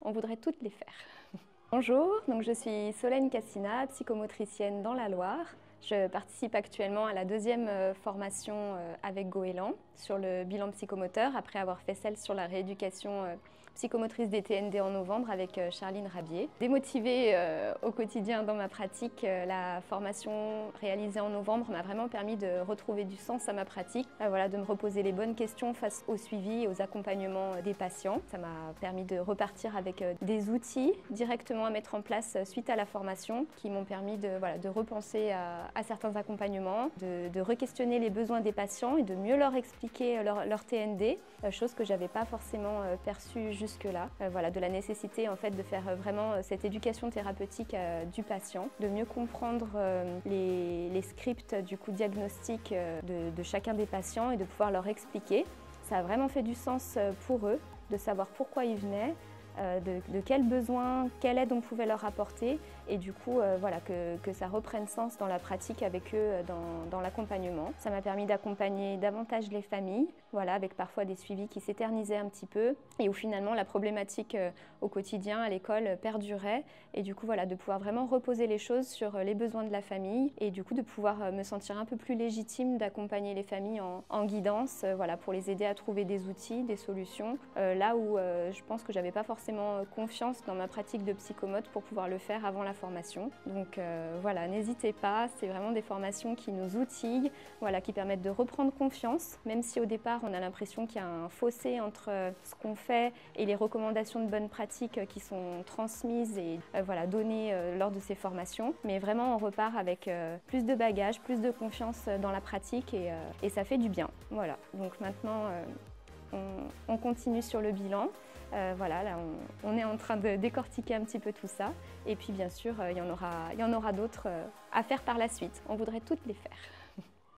on voudrait toutes les faire. Bonjour, donc je suis Solène Cassina, psychomotricienne dans la Loire. Je participe actuellement à la deuxième formation avec Goéland sur le bilan psychomoteur après avoir fait celle sur la rééducation psychomotrice des TND en novembre avec Charline Rabier. Démotivée au quotidien dans ma pratique, la formation réalisée en novembre m'a vraiment permis de retrouver du sens à ma pratique, de me reposer les bonnes questions face au suivi et aux accompagnements des patients. Ça m'a permis de repartir avec des outils directement à mettre en place suite à la formation qui m'ont permis de repenser à certains accompagnements, de re-questionner les besoins des patients et de mieux leur expliquer leur TND, chose que je n'avais pas forcément perçue jusque-là. De la nécessité en fait de faire vraiment cette éducation thérapeutique du patient, de mieux comprendre les scripts diagnostiques de chacun des patients et de pouvoir leur expliquer. Ça a vraiment fait du sens pour eux, de savoir pourquoi ils venaient, de quels besoins, quelle aide on pouvait leur apporter et du coup que ça reprenne sens dans la pratique avec eux dans l'accompagnement. Ça m'a permis d'accompagner davantage les familles, avec parfois des suivis qui s'éternisaient un petit peu et où finalement la problématique au quotidien à l'école perdurait et du coup de pouvoir vraiment reposer les choses sur les besoins de la famille et du coup de pouvoir me sentir un peu plus légitime d'accompagner les familles en guidance pour les aider à trouver des outils, des solutions, là où je pense que j'avais pas forcément confiance dans ma pratique de psychomote pour pouvoir le faire avant la formation. Donc n'hésitez pas, c'est vraiment des formations qui nous outillent, qui permettent de reprendre confiance, même si au départ on a l'impression qu'il y a un fossé entre ce qu'on fait et les recommandations de bonnes pratiques qui sont transmises et données lors de ces formations. Mais vraiment on repart avec plus de bagages, plus de confiance dans la pratique et ça fait du bien. Donc maintenant on continue sur le bilan. Là on est en train de décortiquer un petit peu tout ça et puis bien sûr il y en aura d'autres à faire par la suite. On voudrait toutes les faire.